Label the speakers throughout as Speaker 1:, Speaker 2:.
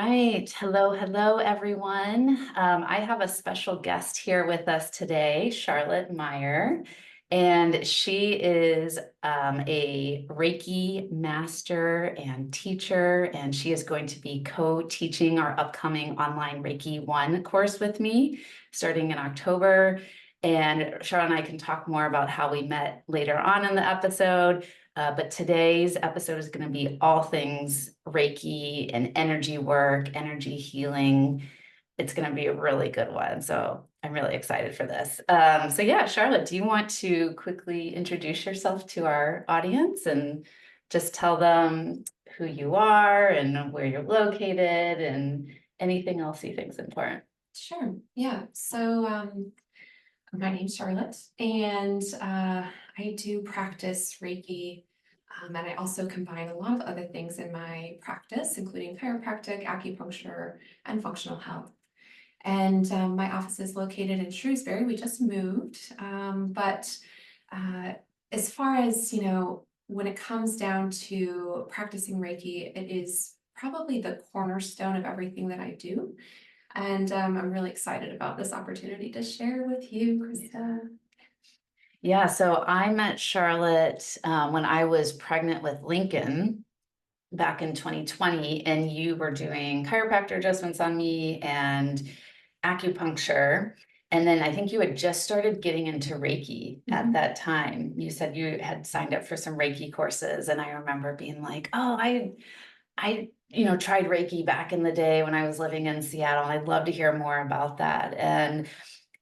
Speaker 1: right. Hello, everyone. I have a special guest here with us today, Charlotte Meier, and she is a Reiki master and teacher, and she is going to be co-teaching our upcoming online Reiki 1 course with me starting in October. And Charlotte and I can talk more about how we met later on in the episode. But today's episode is going to be all things Reiki and energy work, energy healing. It's going to be a really good one. So I'm really excited for this. So yeah, Charlotte, do you want to quickly introduce yourself to our audience and just tell them who you are and where you're located and anything else you think is important?
Speaker 2: Sure. Yeah. My name's Charlotte, and I do practice Reiki, and I also combine a lot of other things in my practice, including chiropractic, acupuncture, and functional health. And my office is located in Shrewsbury. We just moved, but uh, as far as when it comes down to practicing Reiki, it is probably the cornerstone of everything that I do. And I'm really excited about this opportunity to share with you, Krista.
Speaker 1: Yeah, so I met Charlotte when I was pregnant with Lincoln back in 2020, and you were doing chiropractor adjustments on me and acupuncture. And then I think you had just started getting into Reiki at that time. You said you had signed up for some Reiki courses, and I remember being like, "Oh, I tried Reiki back in the day when I was living in Seattle, and I'd love to hear more about that." And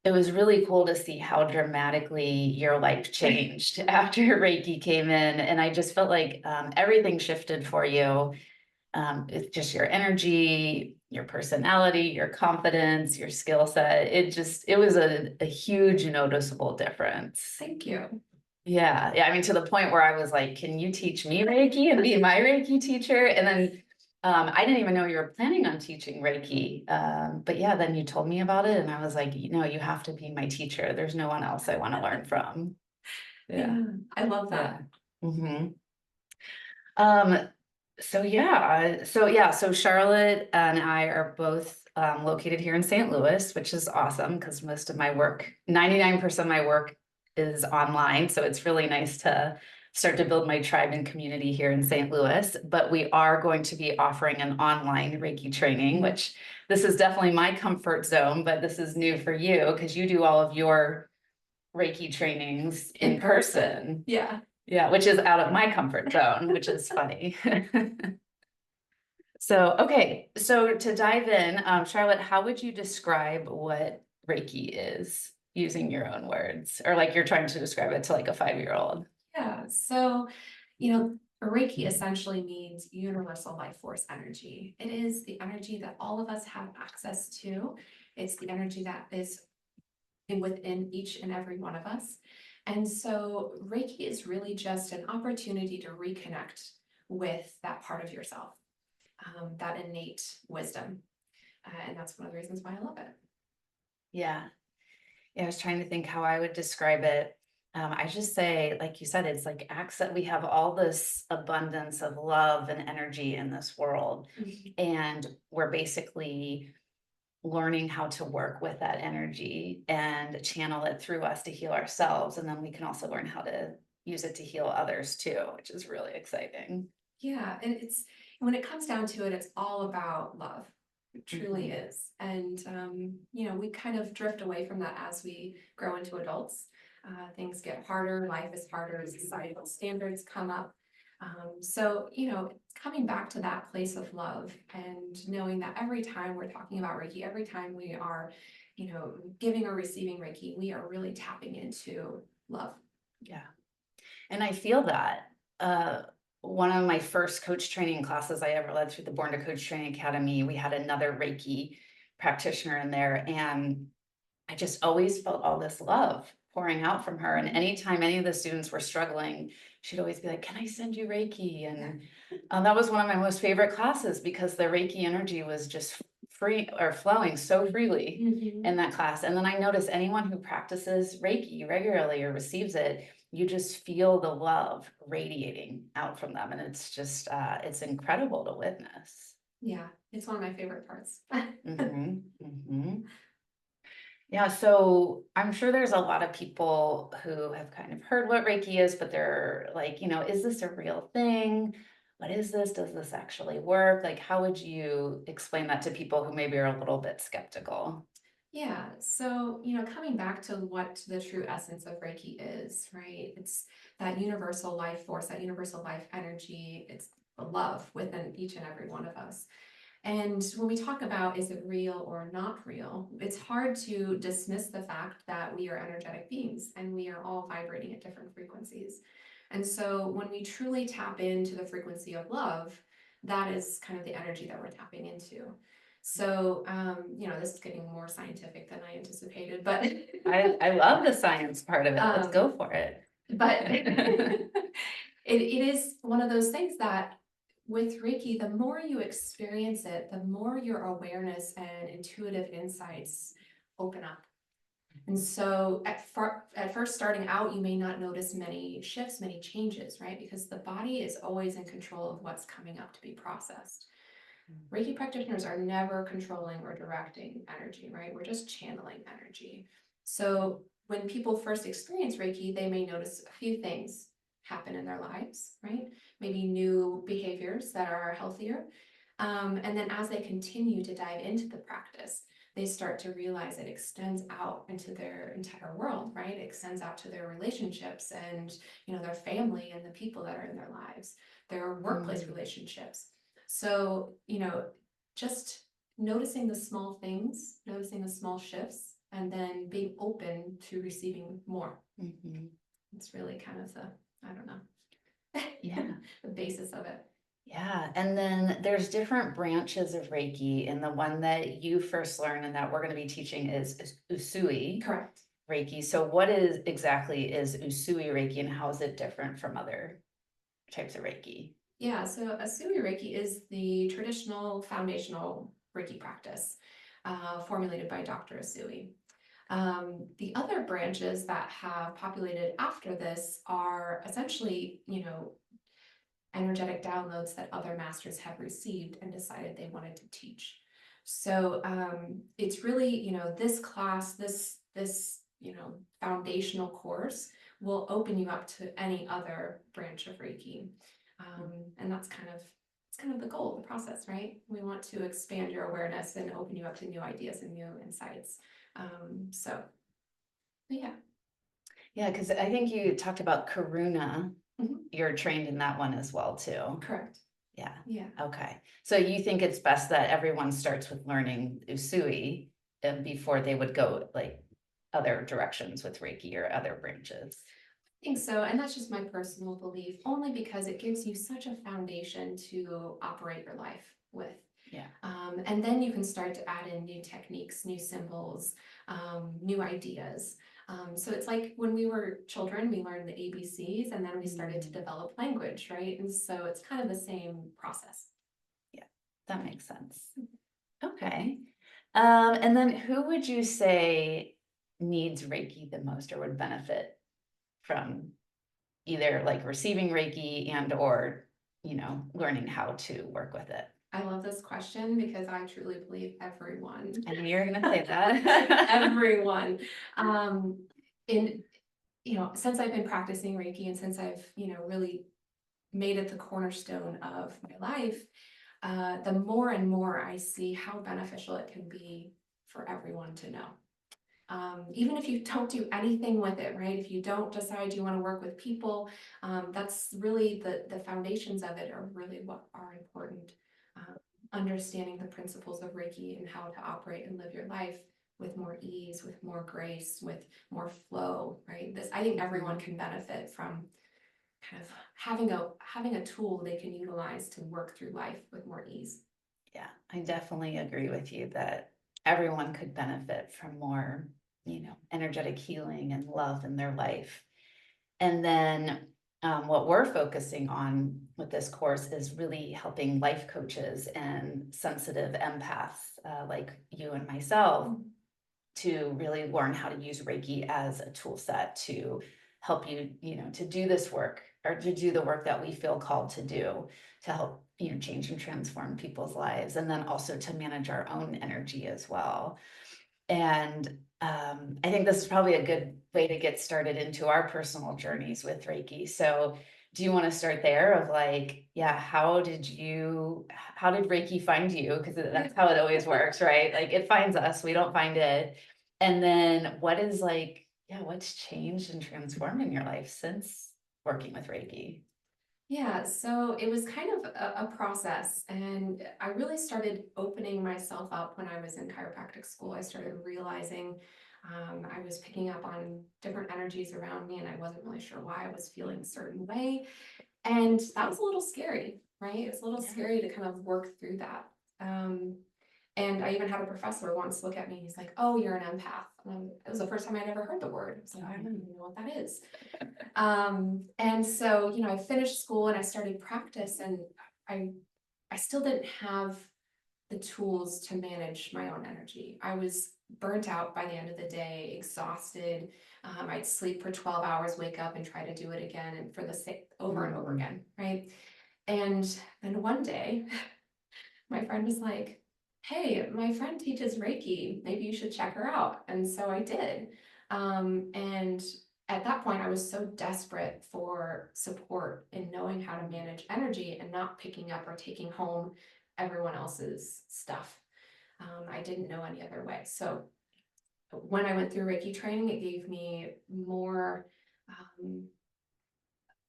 Speaker 1: it was really cool to see how dramatically your life changed after Reiki came in. And I just felt like everything shifted for you. It's just your energy, your personality, your confidence, your skill set. It was a huge noticeable difference.
Speaker 2: Thank you.
Speaker 1: Yeah. Yeah. I mean, to the point where I was like, can you teach me Reiki and be my Reiki teacher? And then I didn't even know you were planning on teaching Reiki. But yeah, then you told me about it and I was like, you have to be my teacher. There's no one else I want to learn from. Yeah.
Speaker 2: Yeah, I love that.
Speaker 1: Yeah. Um, so Charlotte and I are both located here in St. Louis, which is awesome because most of my work, 99% of my work is online. So it's really nice to start to build my tribe and community here in St. Louis. But we are going to be offering an online Reiki training, which this is definitely my comfort zone, but this is new for you because you do all of your Reiki trainings in person.
Speaker 2: Yeah.
Speaker 1: Yeah, which is out of my comfort zone, which is funny. Okay, so to dive in, Charlotte, how would you describe what Reiki is using your own words, or like you're trying to describe it to like a 5-year-old?
Speaker 2: Yeah. Reiki essentially means universal life force energy. It is the energy that all of us have access to. It's the energy that is within each and every one of us. And so Reiki is really just an opportunity to reconnect with that part of yourself, that innate wisdom. And that's one of the reasons why I love it.
Speaker 1: Yeah. Yeah, I was trying to think how I would describe it. I just say, like you said, it's like access. We have all this abundance of love and energy in this world, and we're basically learning how to work with that energy and channel it through us to heal ourselves. And then we can also learn how to use it to heal others too, which is really exciting.
Speaker 2: Yeah, and it's when it comes down to it, it's all about love. It truly is. And we kind of drift away from that as we grow into adults. Things get harder, life is harder, societal standards come up. Coming back to that place of love and knowing that every time we're talking about Reiki, every time we are, giving or receiving Reiki, we are really tapping into love.
Speaker 1: Yeah. And I feel that. One of my first coach training classes I ever led through the Born to Coach Training Academy, we had another Reiki practitioner in there, and I just always felt all this love pouring out from her. And anytime any of the students were struggling, she'd always be like, "Can I send you Reiki?" And that was one of my most favorite classes because the Reiki energy was just free or flowing so freely in that class. And then I notice anyone who practices Reiki regularly or receives it, you just feel the love radiating out from them. And it's just, it's incredible to witness.
Speaker 2: Yeah, it's one of my favorite parts.
Speaker 1: Mhm, mhm. Yeah, so I'm sure there's a lot of people who have kind of heard what Reiki is, but they're like, is this a real thing? What is this? Does this actually work? Like, how would you explain that to people who maybe are a little bit skeptical?
Speaker 2: Yeah, so, coming back to what the true essence of Reiki is, right? It's that universal life force, that universal life energy. It's the love within each and every one of us. And when we talk about is it real or not real, it's hard to dismiss the fact that we are energetic beings and we are all vibrating at different frequencies. And so when we truly tap into the frequency of love, that is kind of the energy that we're tapping into. So, this is getting more scientific than I anticipated, but
Speaker 1: I love the science part of it. Let's
Speaker 2: um,
Speaker 1: go for it.
Speaker 2: but it is one of those things that with Reiki, the more you experience it, the more your awareness and intuitive insights open up. And so at first starting out, you may not notice many shifts, many changes, right? Because the body is always in control of what's coming up to be processed. Reiki practitioners are never controlling or directing energy, right? We're just channeling energy. So when people first experience Reiki, they may notice a few things happen in their lives, right? Maybe new behaviors that are healthier. And then as they continue to dive into the practice, they start to realize it extends out into their entire world, right? It extends out to their relationships and, their family and the people that are in their lives, their workplace
Speaker 1: Mm.
Speaker 2: relationships. So, just noticing the small things, noticing the small shifts, and then being open to receiving more.
Speaker 1: Mhm.
Speaker 2: It's really kind of I don't know,
Speaker 1: Yeah.
Speaker 2: the basis of it.
Speaker 1: Yeah. And then there's different branches of Reiki. And the one that you first learned and that we're going to be teaching is Usui
Speaker 2: Correct.
Speaker 1: Reiki. So what is exactly is Usui Reiki and how is it different from other types of Reiki?
Speaker 2: Yeah, so Asui Reiki is the traditional foundational Reiki practice formulated by Dr. Asui. The other branches that have populated after this are essentially, energetic downloads that other masters have received and decided they wanted to teach. So it's really, this class, this foundational course will open you up to any other branch of Reiki, and that's kind of the goal of the process, right? We want to expand your awareness and open you up to new ideas and new insights. So yeah.
Speaker 1: Yeah, because I think you talked about Karuna.
Speaker 2: Mhm.
Speaker 1: You're trained in that one as well, too.
Speaker 2: Correct.
Speaker 1: Yeah.
Speaker 2: Yeah.
Speaker 1: Okay. So you think it's best that everyone starts with learning Usui before they would go like other directions with Reiki or other branches?
Speaker 2: Think so, and that's just my personal belief, only because it gives you such a foundation to operate your life with.
Speaker 1: Yeah.
Speaker 2: And then you can start to add in new techniques, new symbols, new ideas. So it's like when we were children, we learned the ABCs and then we started to develop language, right? And so it's kind of the same process.
Speaker 1: Yeah, that makes sense. Okay. And then who would you say needs Reiki the most or would benefit from either like receiving Reiki and or, learning how to work with it?
Speaker 2: I love this question because I truly believe everyone.
Speaker 1: I knew you were gonna say that.
Speaker 2: Everyone. In since I've been practicing Reiki and since I've, really made it the cornerstone of my life, the more and more I see how beneficial it can be for everyone to know. Even if you don't do anything with it, right? If you don't decide you want to work with people, that's really the foundations of it are really what are important. Understanding the principles of Reiki and how to operate and live your life with more ease, with more grace, with more flow, right? I think everyone can benefit from kind of having a tool they can utilize to work through life with more ease.
Speaker 1: Yeah, I definitely agree with you that everyone could benefit from more, energetic healing and love in their life. And then what we're focusing on with this course is really helping life coaches and sensitive empaths like you and myself to really learn how to use Reiki as a tool set to help you, to do this work or to do the work that we feel called to do to help change and transform people's lives, and then also to manage our own energy as well. And I think this is probably a good way to get started into our personal journeys with Reiki. So do you want to start there of like, yeah, how did Reiki find you? Because that's how it always works, right? Like it finds us, we don't find it. And then what is like, yeah, what's changed and transformed in your life since working with Reiki?
Speaker 2: Yeah, so it was kind of a process, and I really started opening myself up when I was in chiropractic school. I started realizing I was picking up on different energies around me, and I wasn't really sure why I was feeling a certain way. And that was a little scary, right? It was a little
Speaker 1: Yeah.
Speaker 2: scary to kind of work through that. Um, and I even had a professor once look at me and he's like, "Oh, you're an empath." It was the first time I'd ever heard the word. So I don't even know what that is. And so, I finished school and I started practice, and I I still didn't have the tools to manage my own energy. I was burnt out by the end of the day, exhausted. I'd sleep for 12 hours, wake up and try to do it again, and for the same over and over again, right? And then one day, my friend was like, "Hey, my friend teaches Reiki. Maybe you should check her out." And so I did. And at that point, I was so desperate for support in knowing how to manage energy and not picking up or taking home everyone else's stuff. I didn't know any other way. So when I went through Reiki training, it gave me um,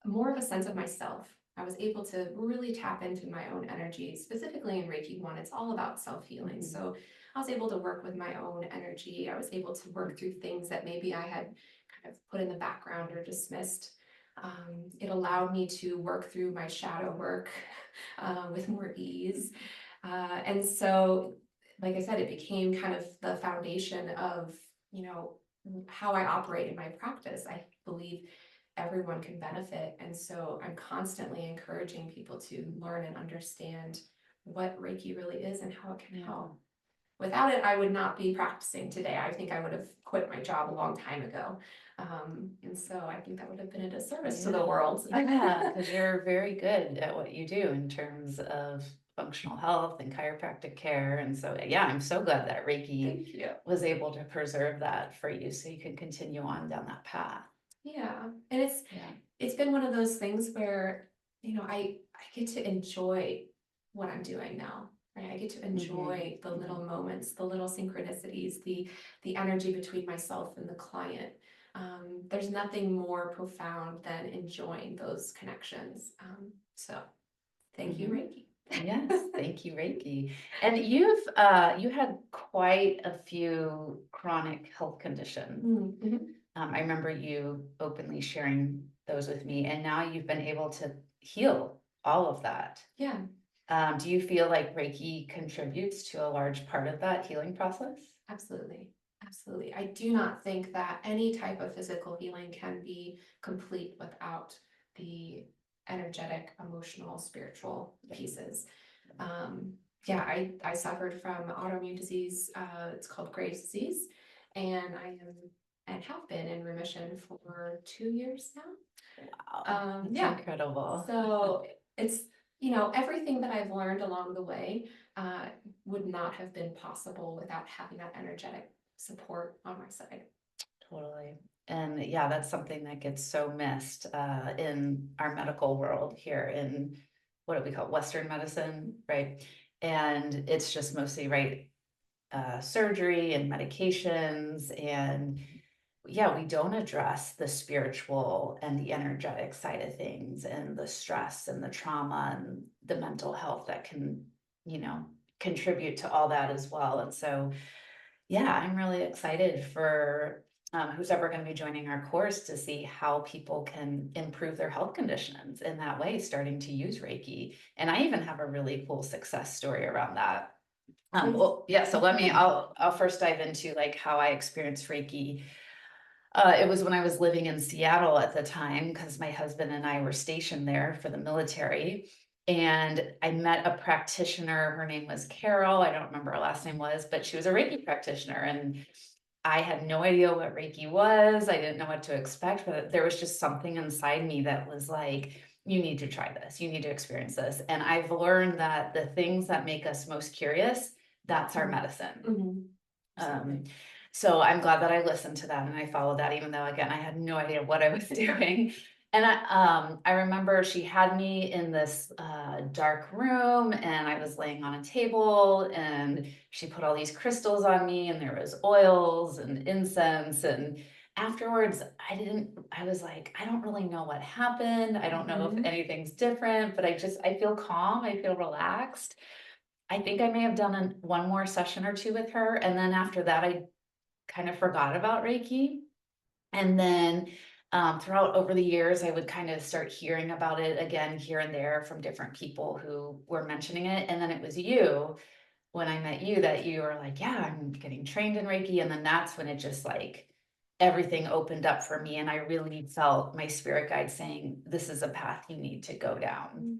Speaker 2: more of a sense of myself. I was able to really tap into my own energy, specifically in Reiki 1. It's all about self-healing.
Speaker 1: Mhm.
Speaker 2: So I was able to work with my own energy. I was able to work through things that maybe I had kind of put in the background or dismissed. It allowed me to work through my shadow work with more ease. And so, like I said, it became kind of the foundation of, how I operate in my practice. I believe everyone can benefit. And so I'm constantly encouraging people to learn and understand what Reiki really is and how it can help. Without it, I would not be practicing today. I think I would have quit my job a long time ago. And so I think that would have been a disservice to the world.
Speaker 1: Yeah, because you're very good at what you do in terms of functional health and chiropractic care. And so, yeah, I'm so glad that Reiki
Speaker 2: Thank you.
Speaker 1: was able to preserve that for you so you can continue on down that path.
Speaker 2: Yeah. And
Speaker 1: Yeah.
Speaker 2: it's been one of those things where, I get to enjoy what I'm doing now. Right? I get to enjoy the little moments, the little synchronicities, the energy between myself and the client. There's nothing more profound than enjoying those connections. So thank you, Reiki.
Speaker 1: Yes, thank you, Reiki. And you had quite a few chronic health conditions.
Speaker 2: Mhm.
Speaker 1: I remember you openly sharing those with me, and now you've been able to heal all of that.
Speaker 2: Yeah,
Speaker 1: Do you feel like Reiki contributes to a large part of that healing process?
Speaker 2: absolutely. Absolutely. I do not think that any type of physical healing can be complete without the energetic, emotional, spiritual pieces. Um, yeah, I suffered from autoimmune disease. It's called Graves' disease, and I am and have been in remission for 2 years now.
Speaker 1: Wow, that's
Speaker 2: Yeah.
Speaker 1: incredible.
Speaker 2: So it's, everything that I've learned along the way uh, would not have been possible without having that energetic support on my side.
Speaker 1: Totally. And yeah, that's something that gets so missed in our medical world here in what do we call it? Western medicine, right? And it's just mostly right surgery and medications, and yeah, we don't address the spiritual and the energetic side of things, and the stress and the trauma and the mental health that can, you know, contribute to all that as well. And so yeah, I'm really excited for who's ever going to be joining our course to see how people can improve their health conditions in that way, starting to use Reiki. And I even have a really cool success story around that. Well, yeah, so I'll first dive into like how I experienced Reiki. It was when I was living in Seattle at the time because my husband and I were stationed there for the military. And I met a practitioner. Her name was Carol. I don't remember her last name was, but she was a Reiki practitioner. And I had no idea what Reiki was. I didn't know what to expect, but there was just something inside me that was like, you need to try this, you need to experience this. And I've learned that the things that make us most curious, that's our medicine.
Speaker 2: Mhm.
Speaker 1: Um, so I'm glad that I listened to that and I followed that, even though again, I had no idea what I was doing. And I remember she had me in this dark room and I was laying on a table and she put all these crystals on me and there was oils and incense. And afterwards, I was like, I don't really know what happened. I don't know if anything's different, but I feel calm. I feel relaxed. I think I may have done one more session or two with her. And then after that, I kind of forgot about Reiki. And then throughout over the years, I would kind of start hearing about it again here and there from different people who were mentioning it. And then it was you, when I met you, that you were like, yeah, I'm getting trained in Reiki. And then that's when it just like everything opened up for me. And I really felt my spirit guide saying, this is a path you need to go down.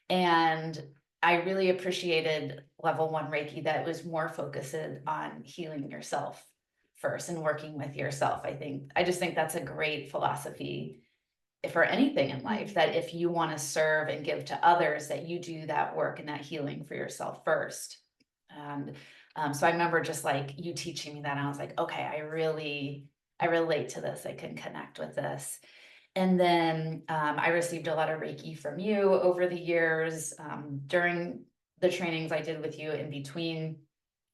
Speaker 1: And I really appreciated level one Reiki that was more focused on healing yourself first and working with yourself. I just think that's a great philosophy for anything in life, that if you want to serve and give to others, that you do that work and that healing for yourself first. And so I remember just like you teaching me that, and I was like, okay, I relate to this. I can connect with this. And then I received a lot of Reiki from you over the years, during the trainings I did with you in between.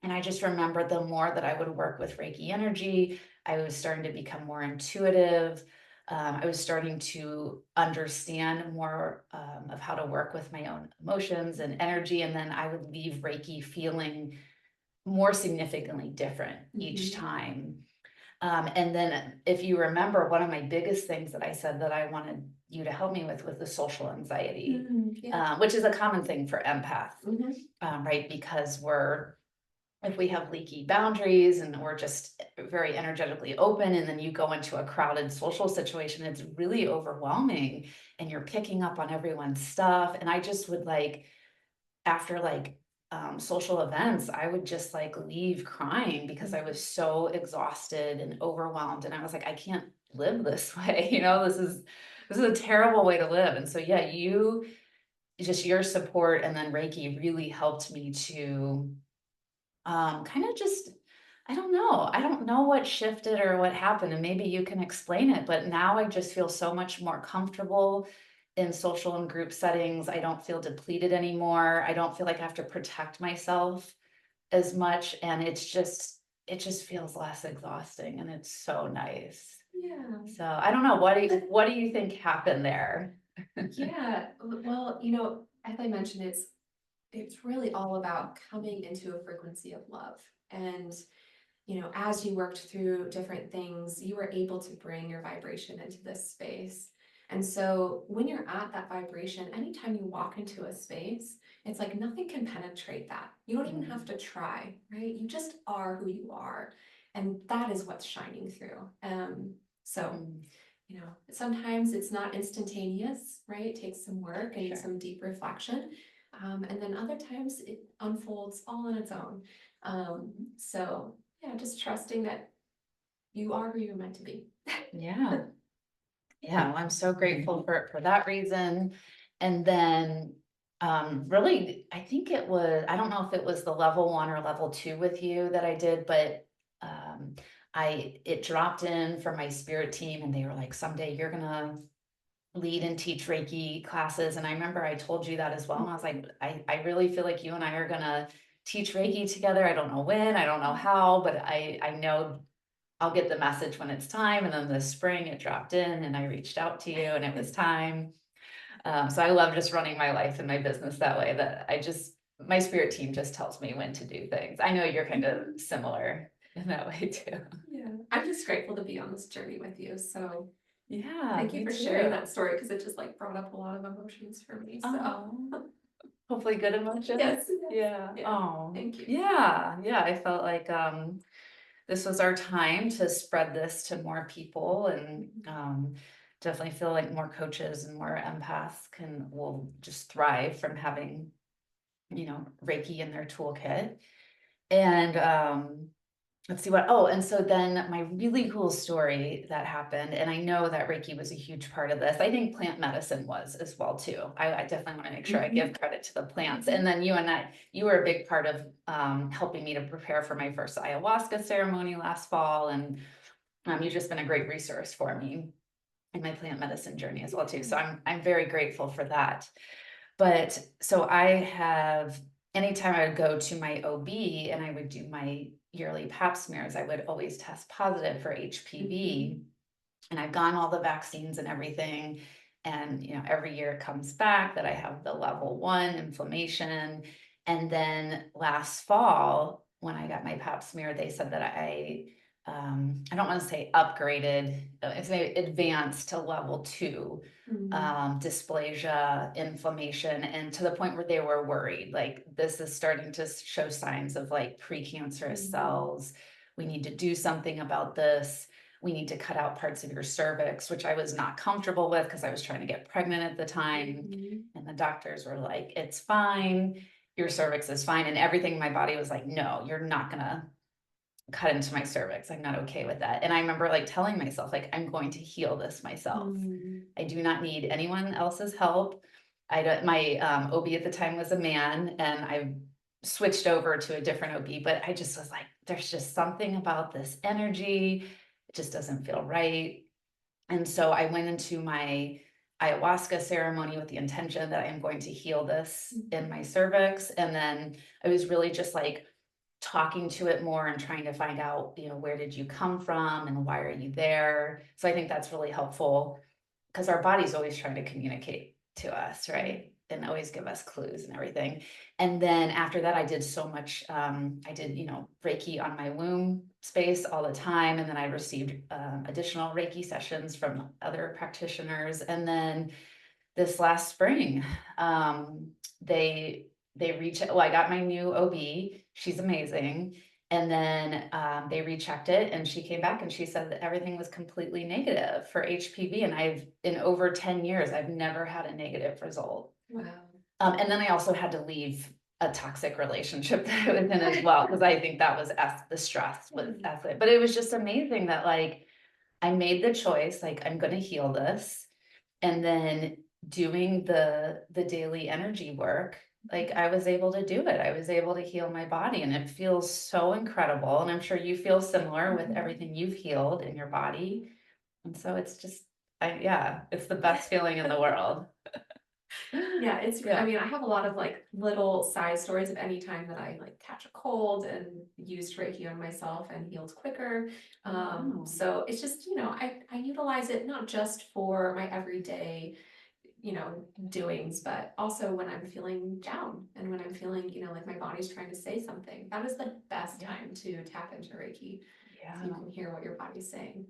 Speaker 1: And I just remember the more that I would work with Reiki energy, I was starting to become more intuitive. I was starting to understand more of how to work with my own emotions and energy. And then I would leave Reiki feeling more significantly different each time. And then if you remember, one of my biggest things that I said that I wanted you to help me with was the social anxiety, which is a common thing for empath, right? Because if we have leaky boundaries and we're just very energetically open, and then you go into a crowded social situation, it's really overwhelming and you're picking up on everyone's stuff. And I just would like, after like social events, I would just like leave crying because I was so exhausted and overwhelmed. And I was like, I can't live this way. This is a terrible way to live. And so, yeah, your support and then Reiki really helped me to kind of just, I don't know what shifted or what happened, and maybe you can explain it, but now I just feel so much more comfortable in social and group settings. I don't feel depleted anymore. I don't feel like I have to protect myself as much. And it just feels less exhausting and it's so nice.
Speaker 2: Yeah.
Speaker 1: So I don't know, what do you think happened there?
Speaker 2: Yeah, well, as I mentioned, it's really all about coming into a frequency of love. And, as you worked through different things, you were able to bring your vibration into this space. And so when you're at that vibration, anytime you walk into a space, it's like nothing can penetrate that. You don't even have to try, right? You just are who you are. And that is what's shining through. So sometimes it's not instantaneous, right? It takes some work and
Speaker 1: Sure.
Speaker 2: some deep reflection. And then other times it unfolds all on its own. So yeah, just trusting that you are who you're meant to be.
Speaker 1: Yeah. Yeah, well, I'm so grateful for that reason. And then really, I think I don't know if it was the level one or level two with you that I did, but it dropped in from my spirit team and they were like, someday you're gonna lead and teach Reiki classes. And I remember I told you that as well. And I was like, I really feel like you and I are gonna teach Reiki together. I don't know when, I don't know how, but I know I'll get the message when it's time. And then this spring it dropped in and I reached out to you and it was time. So I love just running my life and my business that way, that my spirit team just tells me when to do things. I know you're kind of similar in that way too.
Speaker 2: Yeah, I'm just grateful to be on this journey with you. So
Speaker 1: Yeah,
Speaker 2: thank you
Speaker 1: me
Speaker 2: for
Speaker 1: too.
Speaker 2: sharing that story, because it just like brought up a lot of emotions for me. So
Speaker 1: hopefully good emotions.
Speaker 2: yes.
Speaker 1: Yeah.
Speaker 2: Yeah.
Speaker 1: Oh,
Speaker 2: Thank you.
Speaker 1: yeah. Yeah. I felt like this was our time to spread this to more people, and definitely feel like more coaches and more empaths will just thrive from having, Reiki in their toolkit. And let's see what, oh, and so then my really cool story that happened, and I know that Reiki was a huge part of this. I think plant medicine was as well too. I definitely want to make sure I give credit to the plants. And then you were a big part of helping me to prepare for my first ayahuasca ceremony last fall. And you've just been a great resource for me in my plant medicine journey as well too. So I'm very grateful for that. But so anytime I would go to my OB and I would do my yearly pap smears, I would always test positive for HPV. And I've gotten all the vaccines and everything. And, every year it comes back that I have the level 1 inflammation. And then last fall, when I got my pap smear, they said that I don't want to say upgraded, it's maybe advanced to level 2 dysplasia, inflammation, and to the point where they were worried, like this is starting to show signs of like precancerous cells. We need to do something about this. We need to cut out parts of your cervix, which I was not comfortable with because I was trying to get pregnant at the time. And the doctors were like, it's fine. Your cervix is fine. And everything in my body was like, no, you're not going to cut into my cervix. I'm not okay with that. And I remember like telling myself, like, I'm going to heal this myself. I do not need anyone else's help. My OB at the time was a man, and I switched over to a different OB, but I just was like, there's just something about this energy. It just doesn't feel right. And so I went into my ayahuasca ceremony with the intention that I am going to heal this in my cervix. And then I was really just like talking to it more and trying to find out, where did you come from and why are you there? So I think that's really helpful because our body's always trying to communicate to us, right? And always give us clues and everything. And then after that, I did so much, I did, Reiki on my womb space all the time. And then I received additional Reiki sessions from other practitioners. And then this last spring, they reached, well, I got my new OB. She's amazing. And then they rechecked it and she came back and she said that everything was completely negative for HPV. And in over 10 years, I've never had a negative result.
Speaker 2: Wow.
Speaker 1: And then I also had to leave a toxic relationship that I was in as well, because I think that was the stress was escalated. But it was just amazing that like I made the choice, like I'm going to heal this. And then doing the daily energy work, like I was able to do it. I was able to heal my body and it feels so incredible. And I'm sure you feel similar with everything you've healed in your body. And so it's just, it's the best feeling in the world.
Speaker 2: Yeah, I mean, I have a lot of like little side stories of any time that I like catch a cold and used Reiki on myself and healed quicker. So it's just, I utilize it not just for my everyday, doings, but also when I'm feeling down and when I'm feeling, like my body's trying to say something. That is the best time to tap into Reiki. So you can hear what your body's saying.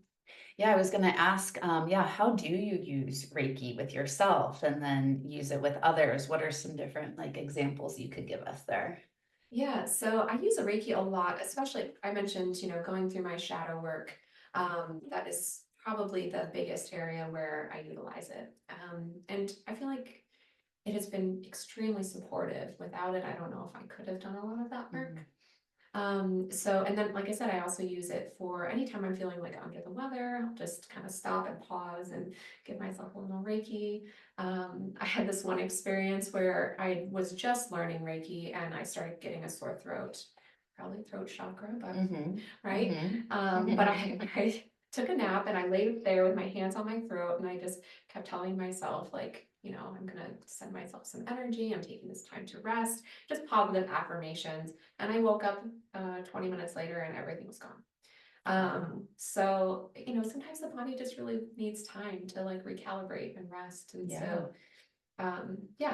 Speaker 1: Yeah, I was going to ask, how do you use Reiki with yourself and then use it with others? What are some different like examples you could give us there?
Speaker 2: Yeah, so I use a Reiki a lot, especially I mentioned, going through my shadow work. That is probably the biggest area where I utilize it. And I feel like it has been extremely supportive. Without it, I don't know if I could have done a lot of that work. And then, like I said, I also use it for anytime I'm feeling like under the weather, I'll just kind of stop and pause and give myself a little Reiki. I had this one experience where I was just learning Reiki and I started getting a sore throat, probably throat chakra, but right. But I took a nap and I laid there with my hands on my throat and I just kept telling myself like, I'm gonna send myself some energy. I'm taking this time to rest, just positive affirmations. And I woke up 20 minutes later and everything was gone. So, sometimes the body just really needs time to like recalibrate and rest. And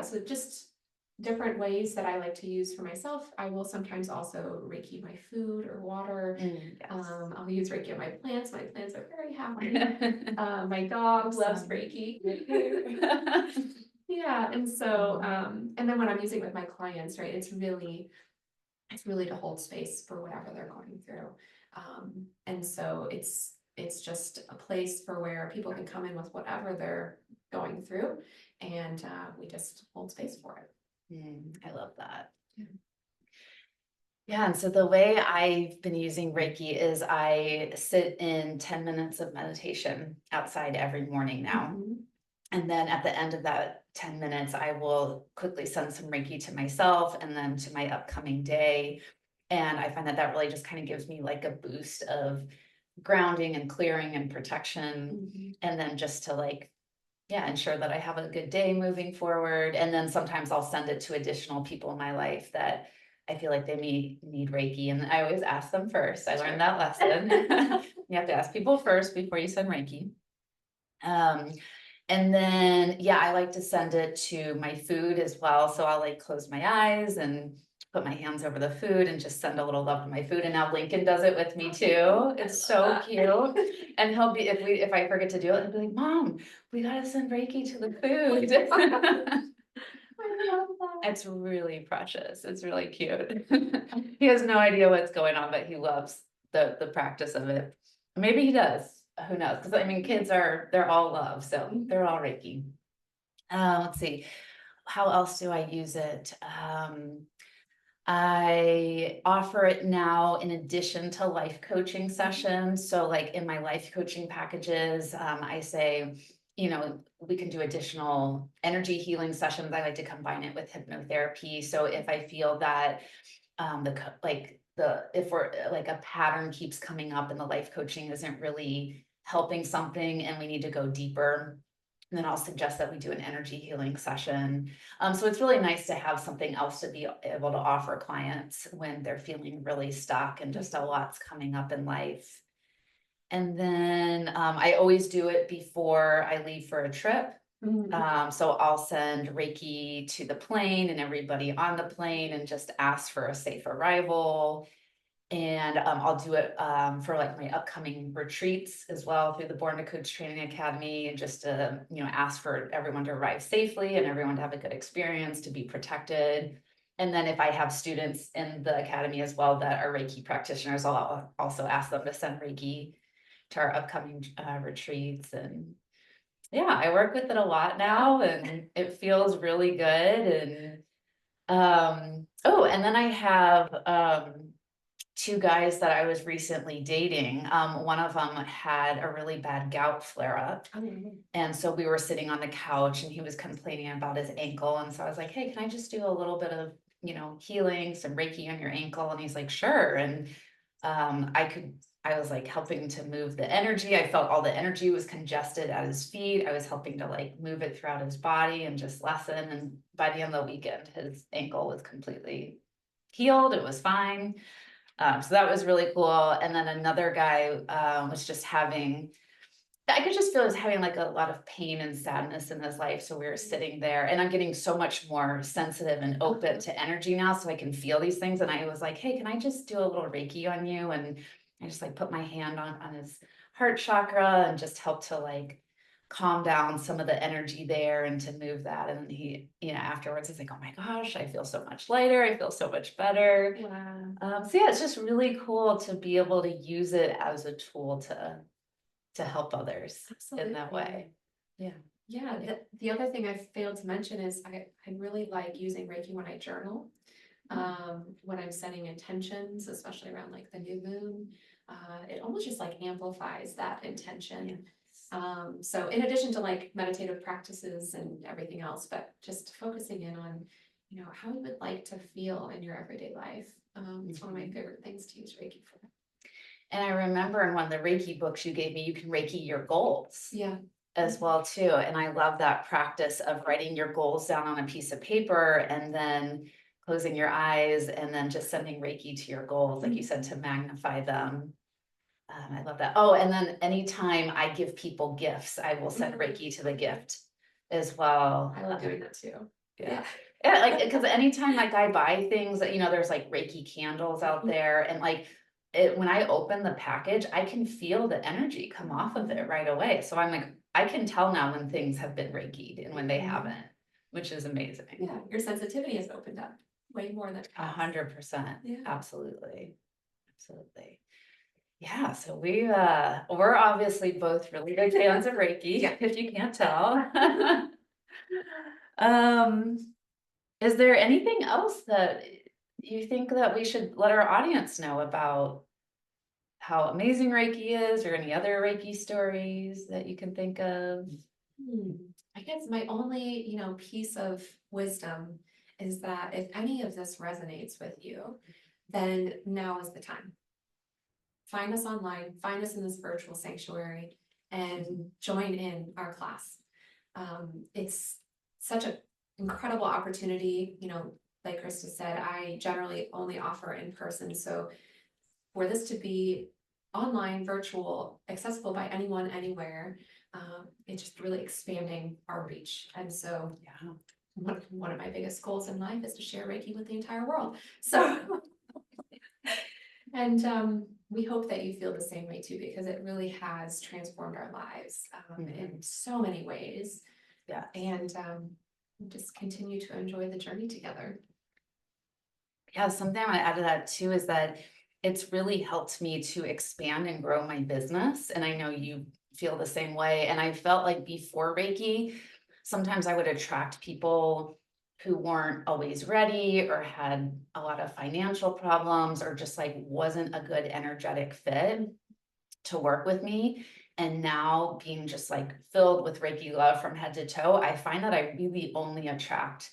Speaker 2: so just different ways that I like to use for myself. I will sometimes also Reiki my food or water. I'll use Reiki on my plants. My plants are very happy. My dog loves Reiki. Yeah, and so and then when I'm using it with my clients, right, it's really to hold space for whatever they're going through. And so it's just a place for where people can come in with whatever they're going through, and we just hold space for it.
Speaker 1: I love that. Yeah, and so the way I've been using Reiki is I sit in 10 minutes of meditation outside every morning now.
Speaker 2: Mhm.
Speaker 1: And then at the end of that 10 minutes, I will quickly send some Reiki to myself and then to my upcoming day. And I find that that really just kind of gives me like a boost of grounding and clearing and protection.
Speaker 2: Mhm.
Speaker 1: And then just to like, yeah, ensure that I have a good day moving forward. And then sometimes I'll send it to additional people in my life that I feel like they need Reiki. And I always ask them first. I learned that lesson. You have to ask people first before you send Reiki. Um, and then, yeah, I like to send it to my food as well. So I'll like close my eyes and put my hands over the food and just send a little love to my food. And now Lincoln does it with me too. It's so cute. And he'll be, if I forget to do it, he'll be like, Mom, we gotta send Reiki to the food.
Speaker 2: I love that.
Speaker 1: It's really precious. It's really cute. He has no idea what's going on, but he loves the practice of it. Maybe he does. Who knows? Because I mean, kids they're all love, so they're all Reiki. Let's see. How else do I use it? I offer it now in addition to life coaching sessions. So, like in my life coaching packages, I say, we can do additional energy healing sessions. I like to combine it with hypnotherapy. So, if I feel that if we're like a pattern keeps coming up and the life coaching isn't really helping something and we need to go deeper, then I'll suggest that we do an energy healing session. So it's really nice to have something else to be able to offer clients when they're feeling really stuck and just a lot's coming up in life. And then I always do it before I leave for a trip. So I'll send Reiki to the plane and everybody on the plane and just ask for a safe arrival. And I'll do it for like my upcoming retreats as well through the Born to Coach Training Academy, and just to ask for everyone to arrive safely and everyone to have a good experience, to be protected. And then if I have students in the academy as well that are Reiki practitioners, I'll also ask them to send Reiki to our upcoming retreats. And yeah, I work with it a lot now, and it feels really good. And oh, and then I have two guys that I was recently dating. One of them had a really bad gout flare up. And so we were sitting on the couch and he was complaining about his ankle. And so I was like, hey, can I just do a little bit of, healing, some Reiki on your ankle? And he's like, sure. And I was like helping to move the energy. I felt all the energy was congested at his feet. I was helping to like move it throughout his body and just lessen. And by the end of the weekend, his ankle was completely healed. It was fine. So that was really cool. And then another guy was just I could just feel he was having like a lot of pain and sadness in his life. So we were sitting there, and I'm getting so much more sensitive and open to energy now, so I can feel these things. And I was like, hey, can I just do a little Reiki on you? And I just like put my hand on his heart chakra and just help to like calm down some of the energy there and to move that. And then he, afterwards he's like, oh my gosh, I feel so much lighter. I feel so much better.
Speaker 2: Wow.
Speaker 1: So yeah, it's just really cool to be able to use it as a tool to help others in that way. Yeah.
Speaker 2: Yeah, the other thing I failed to mention is I really like using Reiki when I journal. When I'm setting intentions, especially around like the new moon, it almost just like amplifies that intention. So in addition to like meditative practices and everything else, but just focusing in on, how you would like to feel in your everyday life. It's one of my favorite things to use Reiki for.
Speaker 1: And I remember in one of the Reiki books you gave me, you can Reiki your goals.
Speaker 2: Yeah.
Speaker 1: As well too. And I love that practice of writing your goals down on a piece of paper and then closing your eyes and then just sending Reiki to your goals, like you said, to magnify them. I love that. Oh, and then anytime I give people gifts, I will send Reiki to the gift as well.
Speaker 2: I love doing that too.
Speaker 1: Yeah. Yeah, like because anytime like I buy things that there's like Reiki candles out there, and like when I open the package, I can feel the energy come off of it right away. So I'm like, I can tell now when things have been Reiki'd and when they haven't, which is amazing.
Speaker 2: Yeah, your sensitivity has opened up way more than
Speaker 1: 100%.
Speaker 2: Yeah.
Speaker 1: Absolutely. Absolutely. Yeah, so we're obviously both really big fans of Reiki, if you can't tell. Is there anything else that Do you think that we should let our audience know about how amazing Reiki is, or any other Reiki stories that you can think of?
Speaker 2: Hmm. I guess my only, piece of wisdom is that if any of this resonates with you, then now is the time. Find us online, find us in this virtual sanctuary, and join in our class. It's such an incredible opportunity. Like Krista said, I generally only offer in person. So for this to be online, virtual, accessible by anyone, anywhere, it's just really expanding our reach. And so
Speaker 1: Yeah.
Speaker 2: one of my biggest goals in life is to share Reiki with the entire world. So, and we hope that you feel the same way too, because it really has transformed our lives in so many ways.
Speaker 1: Yeah.
Speaker 2: And just continue to enjoy the journey together.
Speaker 1: Yeah, something I want to add to that too is that it's really helped me to expand and grow my business. And I know you feel the same way. And I felt like before Reiki, sometimes I would attract people who weren't always ready or had a lot of financial problems or just like wasn't a good energetic fit to work with me. And now being just like filled with Reiki love from head to toe, I find that I really only attract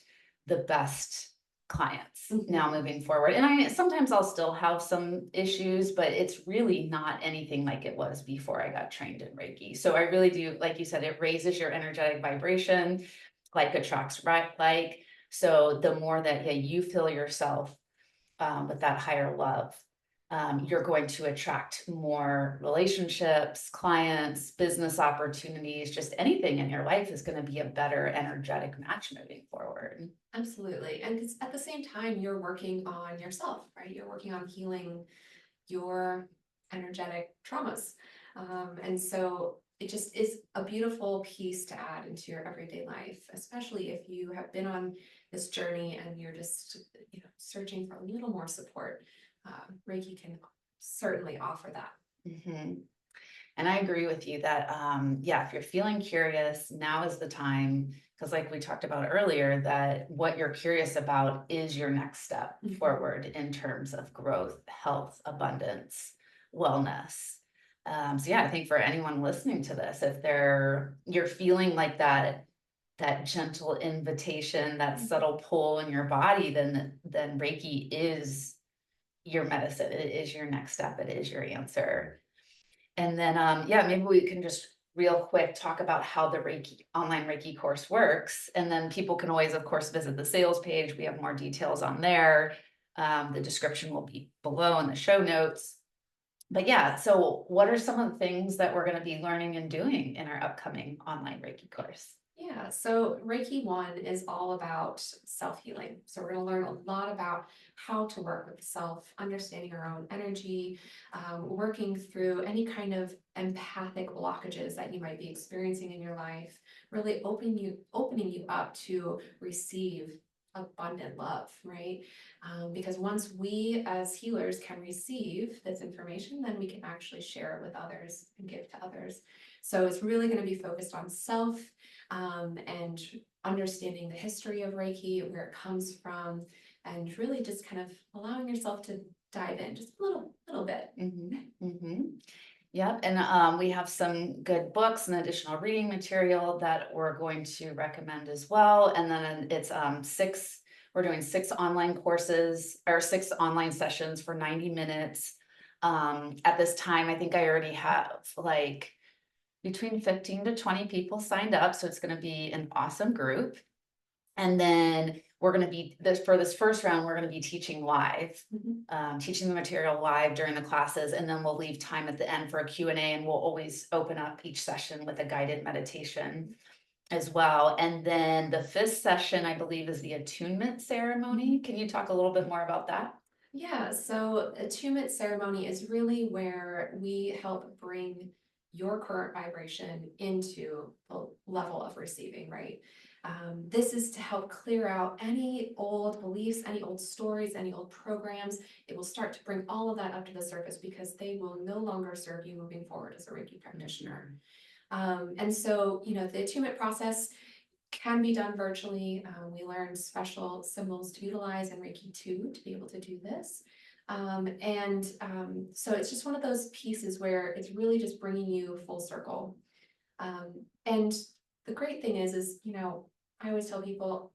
Speaker 1: the best clients now moving forward. And sometimes I'll still have some issues, but it's really not anything like it was before I got trained in Reiki. So I really do, like you said, it raises your energetic vibration, like attracts right like. So the more that you fill yourself with that higher love, you're going to attract more relationships, clients, business opportunities, just anything in your life is going to be a better energetic match moving forward.
Speaker 2: Absolutely. And at the same time, you're working on yourself, right? You're working on healing your energetic traumas. And so it just is a beautiful piece to add into your everyday life, especially if you have been on this journey and you're just, searching for a little more support. Reiki can certainly offer that.
Speaker 1: And I agree with you that, if you're feeling curious, now is the time. Because, like we talked about earlier, that what you're curious about is your next step forward in terms of growth, health, abundance, wellness. I think for anyone listening to this, if you're feeling like that gentle invitation, that subtle pull in your body, then Reiki is your medicine. It is your next step. It is your answer. And then, maybe we can just real quick talk about how the Reiki online Reiki course works. And then people can always, of course, visit the sales page. We have more details on there. The description will be below in the show notes. But so what are some of the things that we're going to be learning and doing in our upcoming online Reiki course?
Speaker 2: Yeah, so Reiki 1 is all about self-healing. So we're going to learn a lot about how to work with self, understanding our own energy, working through any kind of empathic blockages that you might be experiencing in your life, really opening you up to receive abundant love, right? Because once we as healers can receive this information, then we can actually share it with others and give to others. So it's really going to be focused on self and understanding the history of Reiki, where it comes from, and really just kind of allowing yourself to dive in just a little bit.
Speaker 1: Yep, and we have some good books and additional reading material that we're going to recommend as well. And then it's we're doing 6 online courses or 6 online sessions for 90 minutes. At this time, I think I already have like between 15 to 20 people signed up. So it's going to be an awesome group. And then we're going to be for this first round, we're going to be teaching live, teaching the material live during the classes. And then we'll leave time at the end for a Q&A, and we'll always open up each session with a guided meditation as well. And then the 5th session, I believe, is the attunement ceremony. Can you talk a little bit more about that?
Speaker 2: Yeah, so attunement ceremony is really where we help bring your current vibration into the level of receiving, right? This is to help clear out any old beliefs, any old stories, any old programs. It will start to bring all of that up to the surface because they will no longer serve you moving forward as a Reiki practitioner. And so, the attunement process, can be done virtually. We learned special symbols to utilize in Reiki 2 to be able to do this. So it's just one of those pieces where it's really just bringing you full circle. And the great thing is, you know, I always tell people,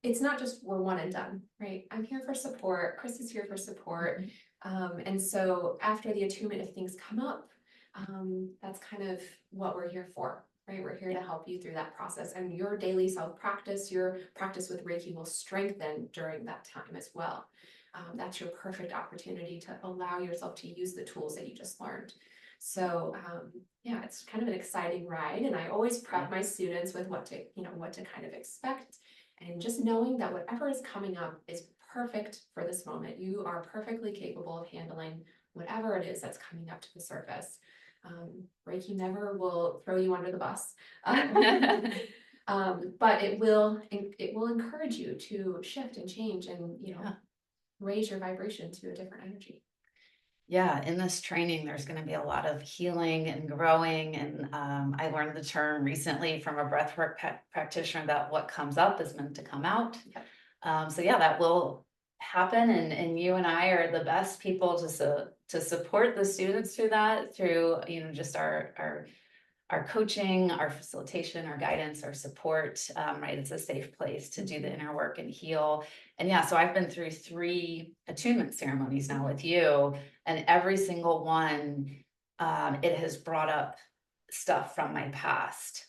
Speaker 2: it's not just we're one and done, right? I'm here for support. Chris is here for support. And so after the attunement, if things come up, that's kind of what we're here for, right? We're here to help you through that process, and your daily self practice, your practice with Reiki will strengthen during that time as well. That's your perfect opportunity to allow yourself to use the tools that you just learned. So yeah, it's kind of an exciting ride, and I always prep my students with what to kind of expect, and just knowing that whatever is coming up is perfect for this moment. You are perfectly capable of handling whatever it is that's coming up to the surface. Reiki never will throw you under the bus, but it will encourage you to shift and change, and raise your vibration to a different energy.
Speaker 1: Yeah, in this training, there's going to be a lot of healing and growing. And I learned the term recently from a breathwork practitioner that what comes up is meant to come out.
Speaker 2: Yep.
Speaker 1: So yeah, that will happen. And you and I are the best people to support the students through that, through, just our coaching, our facilitation, our guidance, our support, right? It's a safe place to do the inner work and heal. And yeah, so I've been through 3 attunement ceremonies now with you, and every single one, it has brought up stuff from my past.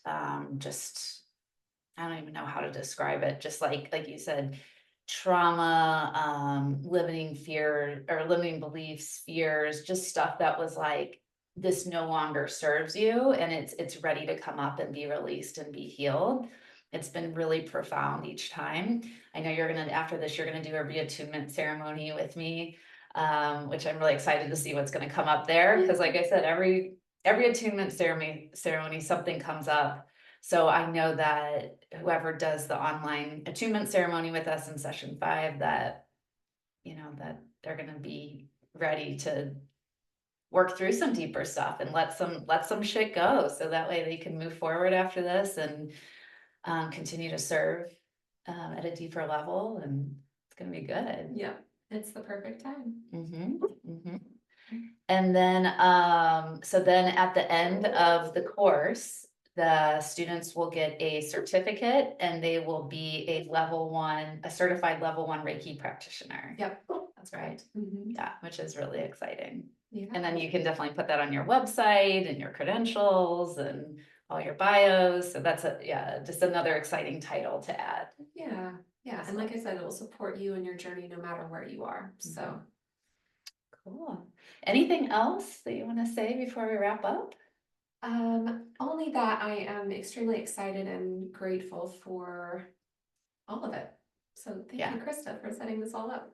Speaker 1: Just, I don't even know how to describe it. Just like you said, trauma, limiting fear or limiting beliefs, fears, just stuff that was like, this no longer serves you, and it's ready to come up and be released and be healed. It's been really profound each time. I know after this, you're gonna do a reattunement ceremony with me, which I'm really excited to see what's gonna come up there. Because like I said, every attunement ceremony, something comes up. So I know that whoever does the online attunement ceremony with us in session 5, that, that they're gonna be ready to work through some deeper stuff and let some shit go, so that way they can move forward after this and continue to serve at a deeper level, and it's gonna be good.
Speaker 2: Yeah, it's the perfect time.
Speaker 1: And then so then at the end of the course, the students will get a certificate, and they will be a certified level 1 Reiki practitioner.
Speaker 2: Yep, that's right.
Speaker 1: Yeah, which is really exciting.
Speaker 2: Yeah.
Speaker 1: And then you can definitely put that on your website and your credentials and all your bios. So that's just another exciting title to add.
Speaker 2: Yeah. And like I said, it will support you in your journey no matter where you are. So
Speaker 1: cool. Anything else that you want to say before we wrap up?
Speaker 2: Only that I am extremely excited and grateful for all of it. So thank you, Krista, for setting this all up.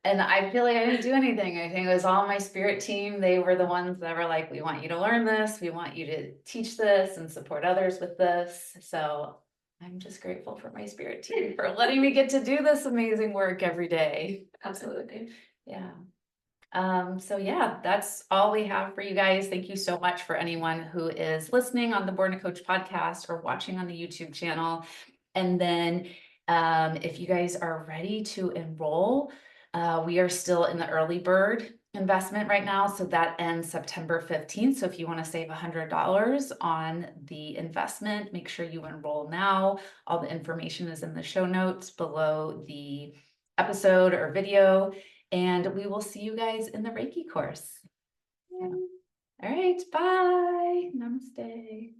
Speaker 1: And I feel like I didn't do anything. I think it was all my spirit team. They were the ones that were like, we want you to learn this. We want you to teach this and support others with this. So I'm just grateful for my spirit team for letting me get to do this amazing work every day.
Speaker 2: Absolutely.
Speaker 1: Yeah. So yeah, that's all we have for you guys. Thank you so much for anyone who is listening on the Born to Coach podcast or watching on the YouTube channel. And then if you guys are ready to enroll, we are still in the early bird investment right now. So that ends September 15th. So if you want to save $100 on the investment, make sure you enroll now. All the information is in the show notes below the episode or video. And we will see you guys in the Reiki course. Yeah. All right, bye. Namaste.